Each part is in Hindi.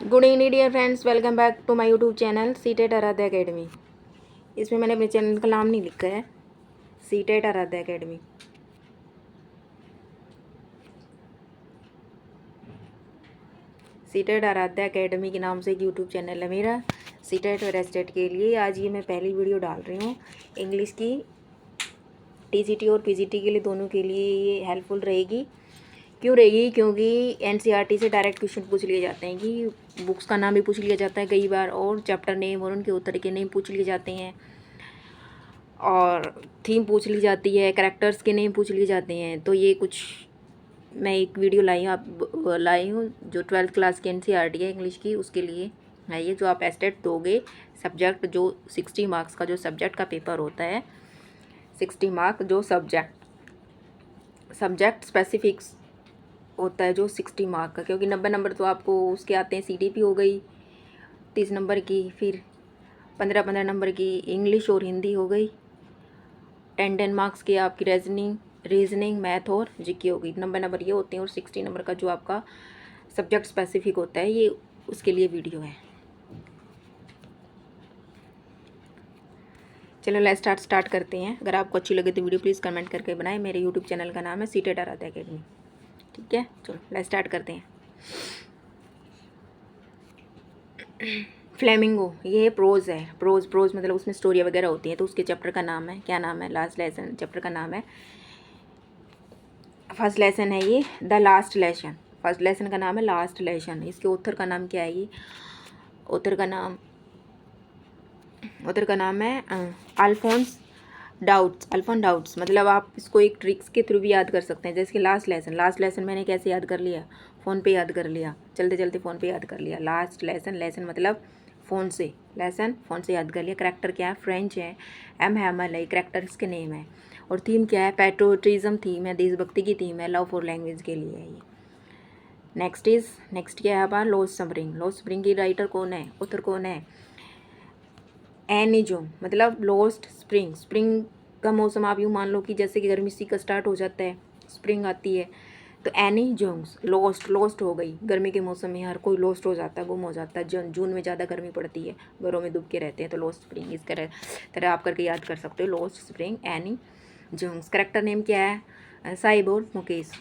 Good evening dear friends, welcome back to my YouTube channel CTET Aaradhya Academy. इसमें मैंने अपने चैनल का नाम नहीं लिखा है, CTET Aaradhya Academy. CTET Aaradhya Academy के नाम से एक यूट्यूब चैनल है मेरा, सीटेट और एस्टेट के लिए। आज ये मैं पहली वीडियो डाल रही हूँ इंग्लिश की। टीजीटी और पीजीटी के लिए, दोनों के लिए ये हेल्पफुल रहेगी। क्यों रहेगी? क्योंकि एनसीईआरटी से डायरेक्ट क्वेश्चन पूछ लिए जाते हैं कि बुक्स का नाम भी पूछ लिया जाता है कई बार, और चैप्टर नेम और उनके उत्तर के नेम पूछ लिए जाते हैं, और थीम पूछ ली जाती है, कैरेक्टर्स के नेम पूछ लिए जाते हैं। तो ये कुछ मैं एक वीडियो लाई हूँ जो 12th क्लास की एनसीईआरटी है इंग्लिश की, उसके लिए है ये। जो आप एस्टेट दोगे सब्जेक्ट, जो 60 मार्क्स का जो सब्जेक्ट का पेपर होता है, 60 मार्क जो सब्जेक्ट स्पेसिफिक्स होता है, जो 60 मार्क का, क्योंकि 90 नंबर तो आपको उसके आते हैं। सीडीपी हो गई 30 नंबर की, फिर 15 नंबर की इंग्लिश और हिंदी हो गई, 10 मार्क्स की आपकी रीजनिंग मैथ और जीके हो गई। 90 नंबर ये होते हैं, और 60 नंबर का जो आपका सब्जेक्ट स्पेसिफिक होता है, ये उसके लिए वीडियो है। चलो लेट्स स्टार्ट करते हैं। अगर आपको अच्छी लगे तो वीडियो प्लीज़ कमेंट करके बनाएं। मेरे यूट्यूब चैनल का नाम है सीटेट आराध्या अकेडमी, ठीक है। चलो लेट्स स्टार्ट करते हैं। फ्लेमिंगो, ये प्रोज है। प्रोज मतलब उसमें स्टोरी वगैरह होती है। तो उसके चैप्टर का नाम है, क्या नाम है? लास्ट लेसन चैप्टर का नाम है। फर्स्ट लेसन है ये the last lesson. First lesson का नाम है लास्ट लेसन। इसके ऑथर का नाम क्या है? ये ऑथर का नाम है अल्फोंस डाउट्स। मतलब आप इसको एक ट्रिक्स के थ्रू भी याद कर सकते हैं। जैसे कि लास्ट लेसन मैंने कैसे याद कर लिया? फ़ोन पे याद कर लिया, चलते चलते फ़ोन पे याद कर लिया। लास्ट लेसन मतलब फ़ोन से, फ़ोन से याद कर लिया। करैक्टर क्या है? फ्रेंच है। एम हैमल है, करैक्टर इसके नेम है। और थीम क्या है? पैट्रोटिज्म थीम है, देशभक्ति की थीम है, लव फॉर लैंग्वेज के लिए है ये। नेक्स्ट क्या है हमारा? लॉस्ट स्प्रिंग की राइटर कौन है? ऑथर कौन है? Any Jong. मतलब लॉस्ट स्प्रिंग का मौसम आप यूँ मान लो कि जैसे कि गर्मी सी का स्टार्ट हो जाता है, स्प्रिंग आती है, तो एनी जोंग्स लॉस्ट हो गई। गर्मी के मौसम में हर कोई लॉस्ट हो जाता है, गुम हो जाता है। जून में ज़्यादा गर्मी पड़ती है, घरों में दुब के रहते हैं, तो लॉस्ट स्प्रिंग। इस तरह आप करके याद कर सकते हो, lost spring, Anees Jung. Character name क्या है? साहिब और मुकेश।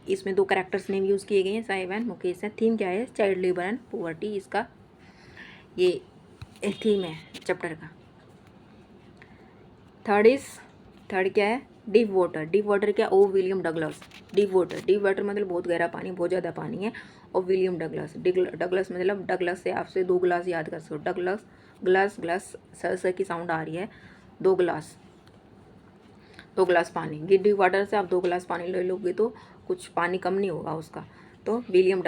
इसमें 2 करेक्टर्स नेम यूज़ किए गए हैं, साहिब एंड मुकेश है। थीम क्या है? चाइल्ड लेबर एंड पॉवर्टी, इसका ये थीम है चैप्टर का। थर्ड क्या है? डीप वाटर क्या? ओ विलियम डगलस। डीप वाटर मतलब बहुत गहरा पानी, बहुत ज़्यादा पानी है। और विलियम डगलस मतलब डगलस से आपसे 2 गिलास याद कर सकते हो। ग्लास सर की साउंड आ रही है। 2 गिलास पानी। डीप वाटर से आप 2 गिलास पानी ले लोगे तो कुछ पानी कम नहीं होगा उसका। तो विलियम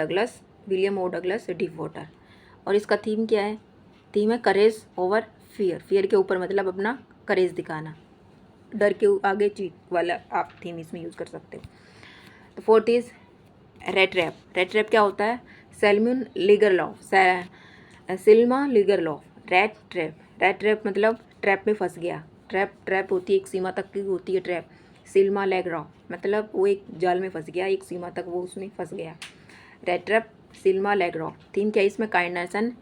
ओ डगलस डीप वाटर। और इसका थीम क्या है? थीम है करेज ओवर फियर के ऊपर, मतलब अपना करेज दिखाना, डर के आगे जीत वाला आप थीम इसमें यूज़ कर सकते हो। तो 4th इज रेड ट्रैप क्या होता है? सिल्मा लीगर लॉ। रेड ट्रैप मतलब ट्रैप में फंस गया। ट्रैप होती है, एक सीमा तक की होती है ट्रैप। सिल्मा लेग्रॉ मतलब वो एक जाल में फंस गया, एक सीमा तक वो उसमें फंस गया। Red trap, Selma Lagerlof. Theme क्या है इसमें? Kindness and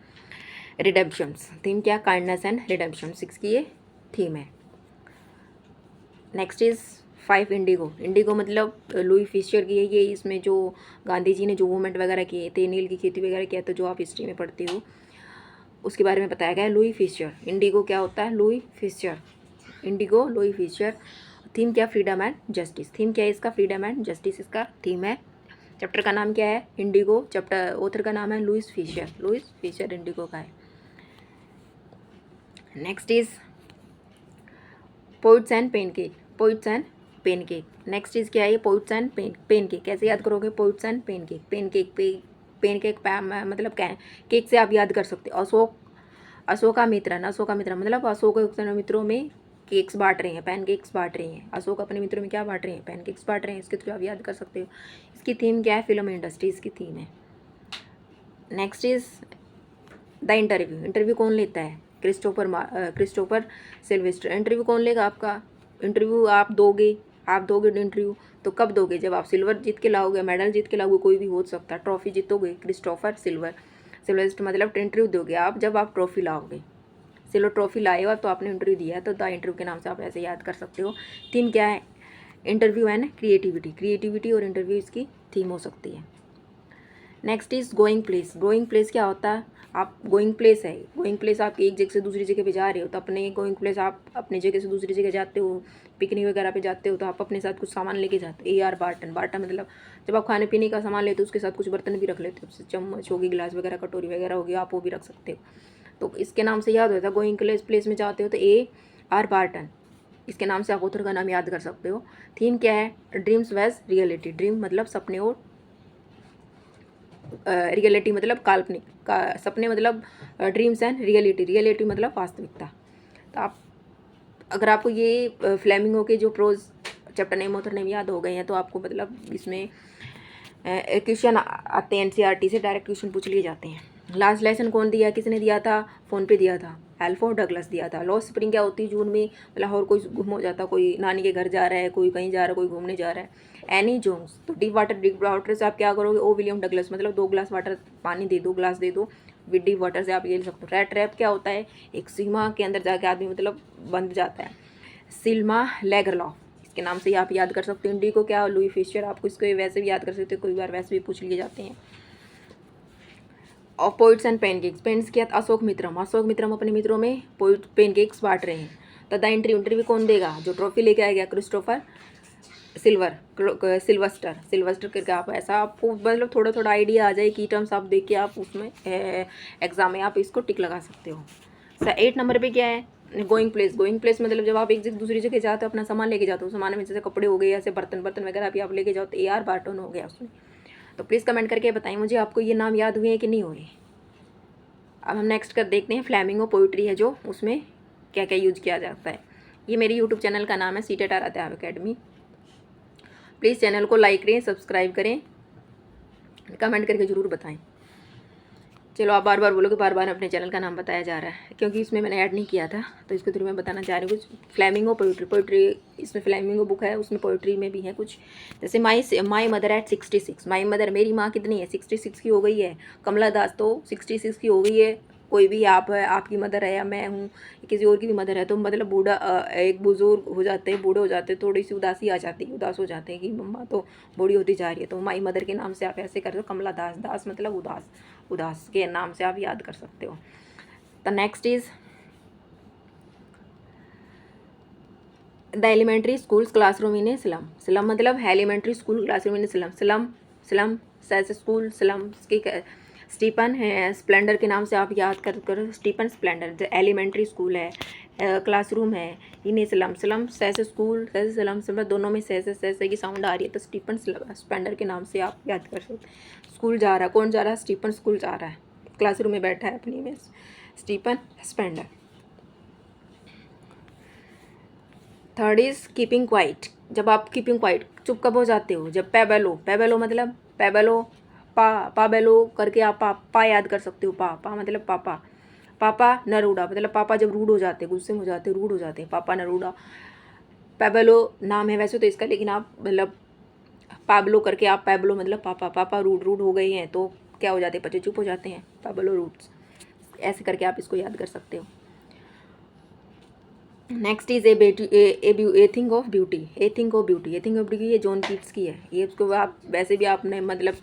redemptions. थीम क्या? काइंडनेस एंड रिडेम्पशन, 6 की ये थीम है। नेक्स्ट इज़ 5 इंडिगो मतलब लुई फिशर की है ये। इसमें जो गांधी जी ने जो मूवमेंट वगैरह किए थे, नील की खेती वगैरह किया, तो जो आप हिस्ट्री में पढ़ते हो उसके बारे में बताया गया है। Louis Fischer. इंडिगो क्या होता है? Louis Fischer. थीम क्या? Freedom and justice. थीम क्या है इसका? फ्रीडम एंड जस्टिस इसका थीम है। चैप्टर का नाम क्या है? इंडिगो। चैप्टर ऑथर का नाम है लुइस फिशर इंडिगो का है। Next is poets and pancake. Next is क्या है? ये पोइट्स एंड पेनकेक। कैसे याद करोगे? पोइट्स एंड पेनकेक मतलब केक से आप याद कर सकते हो। अशोका मित्रन मतलब अशोक अपने मित्रों में केक्स बांट रहे हैं, पैनकेक्स बांट रहे हैं। अशोक अपने मित्रों में क्या बांट रहे हैं? पैनकेक्स बांट रहे हैं। इसके थ्रू आप याद कर सकते हो। इसकी थीम क्या है? फिल्म इंडस्ट्री इसकी थीम है। नेक्स्ट इज द इंटरव्यू कौन लेता है? Christopher Sylvester. इंटरव्यू कौन लेगा आपका? इंटरव्यू आप दोगे इंटरव्यू, तो कब दोगे? जब आप सिल्वर जीत के लाओगे, मेडल जीत के लाओगे, कोई भी हो सकता है, ट्रॉफी जीतोगे। क्रिस्टोफर सिल्वेस्टर मतलब इंटरव्यू दोगे आप जब आप ट्रॉफी लाओगे। चलो ट्रॉफी लाए हो तो आपने इंटरव्यू दिया है, तो द इंटरव्यू के नाम से आप ऐसे याद कर सकते हो। थीम क्या है? Interview and creativity. क्रिएटिविटी और इंटरव्यू इसकी थीम हो सकती है। Next is going place. Going place क्या होता है? आप गोइंग प्लेस है, गोइंग प्लेस आप एक जगह से दूसरी जगह पे जा रहे हो, तो अपने गोइंग प्लेस आप अपनी जगह से दूसरी जगह जाते हो, पिकनिक वगैरह पे जाते हो, तो आप अपने साथ कुछ सामान लेके जाते हो। AR Barton. बार्टन मतलब जब आप खाने पीने का सामान लेते हो उसके साथ कुछ बर्तन भी रख लेते हो, चम्मच होगी, गिलास वगैरह, कटोरी वगैरह होगी, आप वो भी रख सकते हो। तो इसके नाम से याद होता है। गोइंग प्लेस में जाते हो तो AR बार्टन, इसके नाम से आप ऑथर का नाम याद कर सकते हो। थीम क्या है? ड्रीम्स वैज रियलिटी। ड्रीम मतलब सपने, और रियलिटी मतलब काल्पनिक का, सपने मतलब ड्रीम्स एंड रियलिटी। रियलिटी मतलब वास्तविकता। तो आप अगर आपको ये फ्लेमिंगो के जो prose chapter name author name याद हो गए हैं, तो आपको मतलब इसमें क्वेश्चन आते हैं, NCERT से डायरेक्ट क्वेश्चन पूछ लिए जाते हैं। लास्ट लेसन कौन दिया, किसने दिया था? फोन पे दिया था, एल्फ्रेड डगलस दिया था। लॉस्ट स्प्रिंग क्या होती है? जून में लाहौर कोई गुम हो जाता, कोई नानी के घर जा रहा है, कोई कहीं जा रहा है, कोई घूमने जा रहा है। Annie Jones. तो डीप वाटर से आप क्या करोगे? ओ विलियम डगलस मतलब 2 गिलास वाटर पानी दे दो, ग्लास दे दो। विद डीप वाटर से आप ये ले सकते हो। रैट रैप क्या होता है? एक सीमा के अंदर जाके आदमी मतलब बंध जाता है। सिल्मा लैगरलॉफ, इसके नाम से ही आप याद कर सकते हो। इंडिको क्या? Louis Fischer. आपको इसको वैसे भी याद कर सकते हो, कोई बार वैसे भी पूछ लिए जाते हैं। और पोइट्स एंड पेनकेक्स। पेन्स क्या? अशोक मित्रम। अशोक मित्रम अपने मित्रों में पोइट पेनकेक्स बांट रहे हैं। तथा इंटरव्यू कौन देगा? जो ट्रॉफी लेके आएगा, क्रिस्टोफर सिल्वेस्टर। सिल्वेस्टर करके आप ऐसा आपको मतलब थोड़ा थोड़ा आइडिया आ जाए की टर्म्स आप देख के आप उसमें एग्जाम में आप इसको टिक लगा सकते हो। 8 नंबर पे क्या है? Going place. गोइंग प्लेस मतलब जब आप एक जगह दूसरी जगह जाते हो, अपना सामान लेके जाते हो, सामान में जैसे कपड़े हो गए, ऐसे बर्तन वगैरह भी आप लेके जाओ, तो AR बार्टन हो गया उसमें। तो प्लीज़ कमेंट करके बताएं मुझे आपको ये नाम याद हुए हैं कि नहीं हुए। अब हम नेक्स्ट कर देखते हैं। फ्लैमिंगो पोइट्री है जो, उसमें क्या क्या यूज किया जाता है। ये मेरी यूट्यूब चैनल का नाम है CTET Aaradhya Academy. Please channel को लाइक करें, सब्सक्राइब करें, कमेंट करके ज़रूर बताएं। चलो आप बार बार बोलोगे, बार बार अपने चैनल का नाम बताया जा रहा है, क्योंकि इसमें मैंने ऐड नहीं किया था, तो इसके थ्रू मैं बताना चाह रही हूँ कुछ। फ्लैमिंगो पोइट्री इसमें फ्लैमिंगो बुक है, उसमें पोइट्री में भी है कुछ। जैसे my mother eight 66। My mother मेरी माँ कितनी है? 66 की हो गई है। कमला दास तो 66 की हो गई है। कोई भी आप है, आपकी मदर है या मैं हूँ, किसी और की भी मदर है, तो मतलब बूढ़ा एक बुजुर्ग हो जाते हैं, बूढ़े हो जाते हैं, थोड़ी सी उदासी आ जाती है, उदास हो जाते हैं कि मम्मा तो बूढ़ी होती जा रही है। तो माई मदर के नाम से आप ऐसे कर दो, कमला दास। दास मतलब उदास, उदास के नाम से आप याद कर सकते हो। The next is the elementary schools classroom in a slum. Slum मतलब elementary school classroom in a slum. Slum slum सैस स्कूल स्लम की स्टीपन है, स्प्लेंडर के नाम से आप याद कर स्टीपन स्प्लेंडर। जो एलिमेंट्री स्कूल है, क्लासरूम है, इन ए स्लम। स्लम सैस स्कूल, सैस स्लम से दोनों में सैस की साउंड आ रही है, तो स्टीपन स्प्लेंडर के नाम से आप याद कर सकते। स्कूल जा रहा, कौन जा रहा है? स्टीपन स्कूल जा रहा है, क्लासरूम में बैठा है अपनी में, Stephen Spender. Third is keeping quiet. जब आप कीपिंग क्वाइट, चुप कब हो जाते हो? जब पैबेलो, पैबेलो मतलब पैबेलो पाबेलो करके आप पा याद कर सकते हो। पा मतलब पापा। पापा नरूडा मतलब पापा जब रूड हो जाते, गुस्से में हो जाते, रूड हो जाते हैं, पापा नरूडा। पैबेलो नाम है वैसे तो इसका, लेकिन आप मतलब पाब्लो करके आप पैबलो मतलब पापा। पापा रूड हो गए हैं तो क्या हो जाते हैं? बच्चे चुप हो जाते हैं, पैबेलो रूड्स। ऐसे करके आप इसको याद कर सकते हो। Next is A thing of beauty. A thing of beauty, A thing of beauty ये जॉन कीट्स की है। ये उसको आप वैसे भी आपने मतलब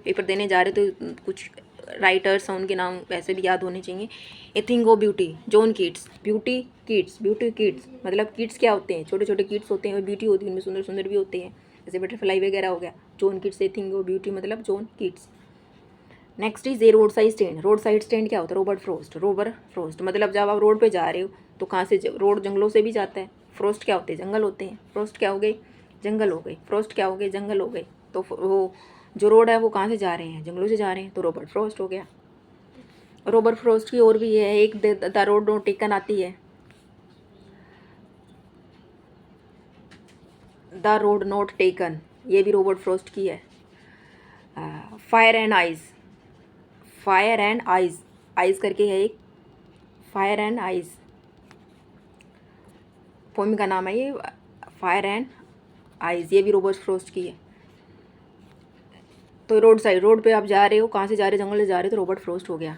पेपर देने जा रहे तो कुछ राइटर्स हैं उनके नाम वैसे भी याद होने चाहिए। ए thing of beauty, John Keats. Beauty kids, beauty kids मतलब किड्स क्या होते हैं? छोटे छोटे किड्स होते हैं और ब्यूटी होती है, उनमें सुंदर सुंदर भी होते हैं, जैसे बटरफ्लाई वगैरह हो गया। John Keats, a thing of beauty मतलब John Keats. Next is a roadside stand. Roadside stand क्या होता है? Robert Frost. रॉबर्ट फ्रॉस्ट मतलब जब आप रोड पे जा रहे हो तो कहाँ से? रोड जंगलों से भी जाता है। फ्रॉस्ट क्या होते हैं? जंगल होते हैं। फ्रॉस्ट क्या हो गए? जंगल हो गए। फ्रॉस्ट क्या हो गए? जंगल हो गए। तो वो जो रोड है वो कहाँ से जा रहे हैं? जंगलों से जा रहे हैं, तो रॉबर्ट फ्रॉस्ट हो गया। रॉबर्ट फ्रॉस्ट की और भी है एक, द रोड नॉट टेकन आती है, द रोड नॉट टेकन, ये भी रॉबर्ट फ्रॉस्ट की है। Fire and eyes, fire and eyes, eyes करके है एक, फायर एंड आइज पोम का नाम है ये, फायर एंड आइज, ये भी रॉबर्ट फ्रॉस्ट की है। तो रोड साइड, रोड पे आप जा रहे हो, कहाँ से जा रहे हो, जंगल से जा रहे हो, तो रॉबर्ट फ्रॉस्ट हो गया।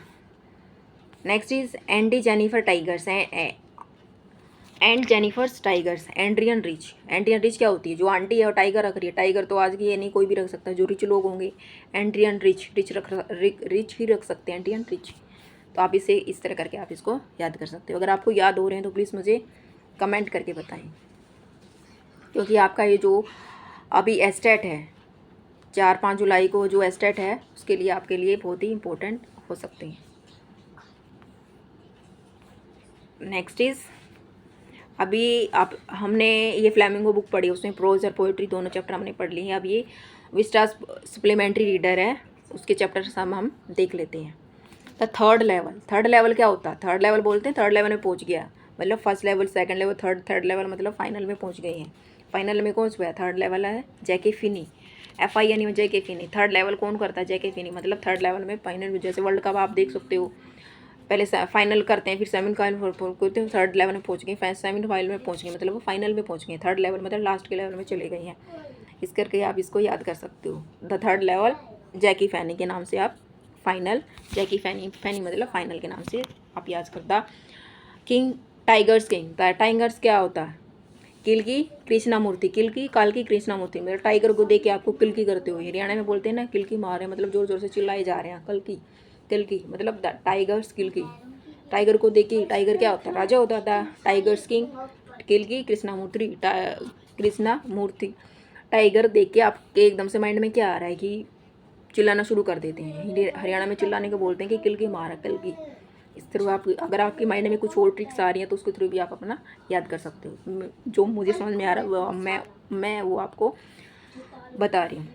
Next is Andy Jennifer tigers, and Jennifer's tigers, Adrian rich. Adrian rich क्या होती है, जो आंटी है और टाइगर रख रही है। टाइगर तो आज की ये नहीं, कोई भी रख सकता है, जो रिच लोग होंगे एंड्रियन रिच, रिच ही रख सकते हैं, एंड्रियन रिच। तो आप इसे इस तरह करके आप इसको याद कर सकते हो। अगर आपको याद हो रहे हैं तो प्लीज़ मुझे कमेंट करके बताएं, क्योंकि आपका ये जो अभी एस्टेट है 4-5 जुलाई को जो एस्टेट है, उसके लिए आपके लिए बहुत ही इम्पोर्टेंट हो सकते हैं। नेक्स्ट इज़, अभी आप हमने ये फ्लैमिंगो बुक पढ़ी, उसमें प्रोज और पोइट्री दोनों चैप्टर हमने पढ़ लिए हैं। अब ये विस्टास सप्लीमेंट्री रीडर है, उसके चैप्टर हम देख लेते हैं। The third level, third level क्या होता है, थर्ड लेवल बोलते हैं थर्ड लेवल में पहुंच गया, मतलब first level, second level, third level मतलब फाइनल में पहुंच गए हैं। फाइनल में कौन हुआ, थर्ड लेवल है जैके फिनी, FINE में जैके फिनी। थर्ड लेवल कौन करता है, जैके फिनी, मतलब थर्ड लेवल में फाइनल, जैसे वर्ल्ड कप आप देख सकते हो, पहले फाइनल करते हैं, फिर सेमीफाइनल करते हैं, थर्ड लेवल में पहुंच गए, सेमीफाइनल में पहुंच गए, मतलब वो फाइनल में पहुंच गए। थर्ड लेवल मतलब लास्ट के लेवल में चले गए हैं। इस करके आप इसको याद कर सकते हो। द थर्ड लेवल जैकी फैनी के नाम से आप फाइनल, जैकी फैनी, फैनी मतलब फाइनल के नाम से आप याद करता। किंग टाइगर्स, किंग टाइगर्स क्या होता है, किल की कृष्णा मूर्ति, किल की काल की कृष्णा मूर्ति, मतलब टाइगर को देख के आपको किल की करते हो। हरियाणा में बोलते हैं ना किल की मार है, मतलब जोर जोर से चिल्लाए जा रहे हैं, कल की, किल की मतलब टाइगर्स किल की। टाइगर को देख के, टाइगर क्या होता है, राजा होता था। टाइगर्स किंग, किल की कृष्णा मूर्ति, कृष्णा मूर्ति। टाइगर देख के आपके एकदम से माइंड में क्या आ रहा है कि चिल्लाना शुरू कर देते हैं। हरियाणा में चिल्लाने को बोलते हैं कि किल की मार है, किल की। इस थ्रू आप, अगर आपके माइंड में कुछ और ट्रिक्स आ रही हैं तो उसके थ्रू भी आप अपना याद कर सकते हो। जो मुझे समझ में आ रहा है वो मैं वो आपको बता रही हूँ।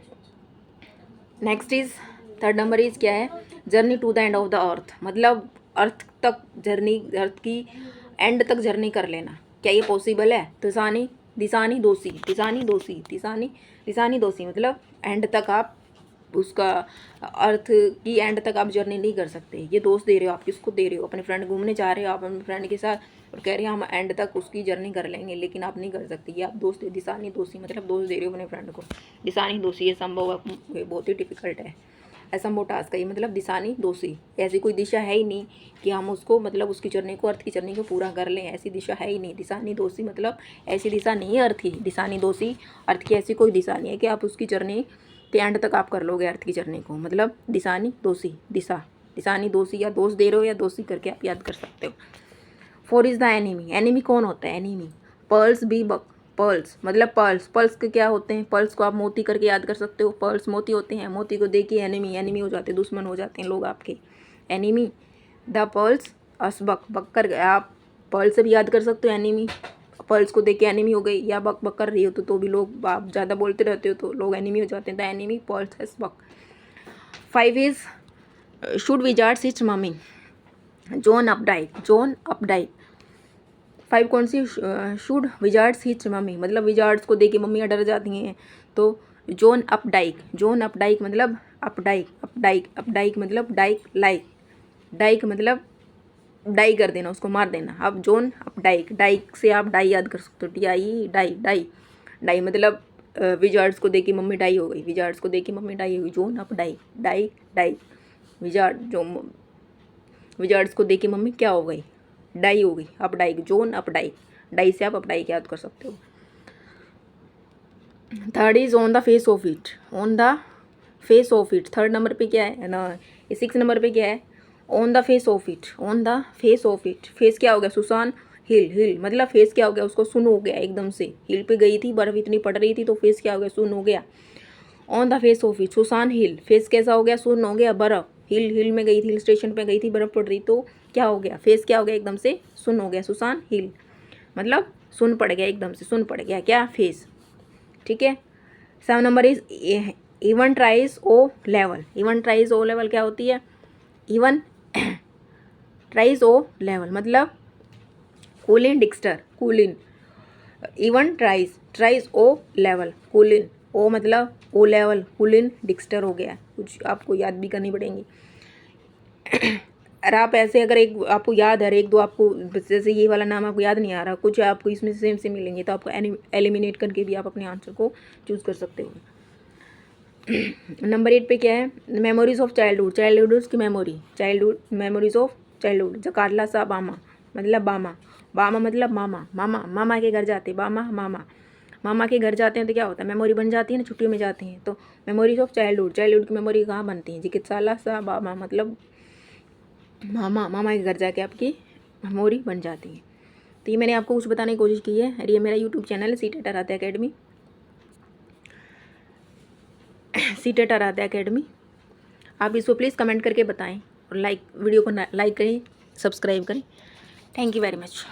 Next is, third number is क्या है, journey to the end of the earth, मतलब अर्थ तक जर्नी, अर्थ की एंड तक जर्नी कर लेना। क्या ये पॉसिबल है, दिसानी दिसानी दोषी, दिसानी दोषी, दिसानी दिसानी दोषी, मतलब एंड तक आप उसका, अर्थ की एंड तक आप जर्नी नहीं कर सकते। ये दोस्त दे रहे हो, आप किसको दे रहे हो, अपने फ्रेंड घूमने जा रहे हो आप अपने फ्रेंड के साथ, और कह रहे हैं हम एंड तक उसकी जर्नी कर लेंगे, लेकिन आप नहीं कर सकते। ये आप दोस्त, दिशानी दोषी मतलब दोस्त दे रहे हो अपने फ्रेंड को। दिशानी दोषी ये संभव, ये बहुत ही डिफिकल्ट है, असंभव टास्क है ये, मतलब दिशानी दोषी। ऐसी कोई दिशा है ही नहीं कि हम उसको, मतलब उसकी जर्नी को, अर्थ की जर्नी को पूरा कर लें, ऐसी दिशा है ही नहीं। दिशानी दोषी मतलब ऐसी दिशा नहीं है अर्थ की, दिशानी दोषी, अर्थ की ऐसी कोई दिशा नहीं है कि आप उसकी जर्नी के एंड तक आप कर लोगे अर्थ की जर्नी को, मतलब दिशानी दोषी, दिशा, दिशानी दोषी, या दोष दे रहे हो या दोषी करके आप याद कर सकते हो। 4 इज द एनिमी, एनिमी कौन होता है, एनिमी, पर्ल्स बी बक, पर्ल्स मतलब पर्ल्स, पर्ल्स के क्या होते हैं, पर्ल्स को आप मोती करके याद कर सकते हो, पर्ल्स मोती होते हैं, मोती को देखिए एनिमी, एनिमी हो जाते हैं, दुश्मन हो जाते हैं लोग आपके, एनिमी। द पर्ल्स असबक, बक कर आप पर्ल से भी याद कर सकते हो एनिमी, पर्ल्स को देख के एनिमी हो गई, या बक बक कर रही हो तो भी लोग, आप ज़्यादा बोलते रहते हो तो लोग एनिमी हो जाते हैं, the enemy Pearls S Buck. 5 is, should wizards its mummy, John Updike, John Updike. 5 कौन सी, शुड विजार्ड्स हिच मम्मी, मतलब विजार्ड्स को देख के मम्मियाँ डर जाती हैं, तो जॉन अपडाइक, जॉन अपडाइक मतलब अपडाइक, अपडाइक, अपडाइक मतलब डाइक, लाइक, डाइक मतलब डाई कर देना, उसको मार देना। अब जॉन अपडाइक, डाइक से आप डाई याद कर सकते हो, DIE, डाई, डाई, डाई मतलब विजार्ड्स को देख के मम्मी डाई हो गई, विजार्ड्स को देख के मम्मी डाई हो गई, जॉन अपडाइक, डाई, डाई, विजार्ड, जो विजार्ड्स को देख के मम्मी क्या हो गई, डाई हो गई, अपडाइक, जॉन अपडाइक, डाई से आप अपडाइक याद कर सकते हो। Third is on the face of it, on the face of it, third number पे क्या है ना, ये 6 नंबर पे क्या है, on the face of it, on the face of it. Face क्या हो गया, सुसान हिल, हिल मतलब फेस क्या हो गया, उसको सुन हो गया एकदम से, हिल पे गई थी, बर्फ इतनी पड़ रही थी तो फेस क्या हो गया, सुन हो गया। On the face of it, Susan hill, face कैसा हो गया, सुन हो गया, बर्फ, हिल, हिल में गई थी, हिल स्टेशन पे गई थी, बर्फ पड़ रही, तो क्या हो गया, फेस क्या हो गया, एकदम से सुन हो गया, सुसान हिल मतलब सुन पड़ गया, एकदम से सुन पड़ गया क्या, फेस। ठीक है। 7 नंबर is Evans tries O level, Evans tries O level क्या होती है, इवन ट्राइज ओ लेवल मतलब Colin Dexter, Colin, Evans tries, tries O level, Colin, O मतलब ओ लेवल, कूलिन डिक्स्टर हो गया, कुछ आपको याद भी करनी पड़ेंगी। और आप ऐसे, अगर एक आपको याद है, एक दो आपको, जैसे ये वाला नाम आपको याद नहीं आ रहा, कुछ आपको इसमें सेम से मिलेंगे, तो आपको एलिमिनेट करके भी आप अपने आंसर को चूज़ कर सकते हो। नंबर 8 पे क्या है, मेमोरीज ऑफ चाइल्डहुड, चाइल्डहुड की memory, childhood memories of childhood. Zitkala Sa Bama मतलब बामा, बामा मतलब मामा, मामा मामा के घर जाते, बामा मामा, मामा के घर जाते हैं तो क्या होता है, मेमोरी बन जाती है ना, छुट्टियों में जाते हैं तो मेमोरीज ऑफ चाइल्डहुड, चाइल्डहुड की मेमोरी कहाँ बनती है, चिकित्साला सा बामा मतलब मामा, मामा के घर जाके आपकी मेमोरी बन जाती है। तो ये मैंने आपको कुछ बताने की कोशिश की है, और ये मेरा यूट्यूब चैनल है CTET Aaradhya Academy, CTET Aaradhya Academy. आप इसको प्लीज़ कमेंट करके बताएं और वीडियो को लाइक करें, सब्सक्राइब करें। Thank you very much.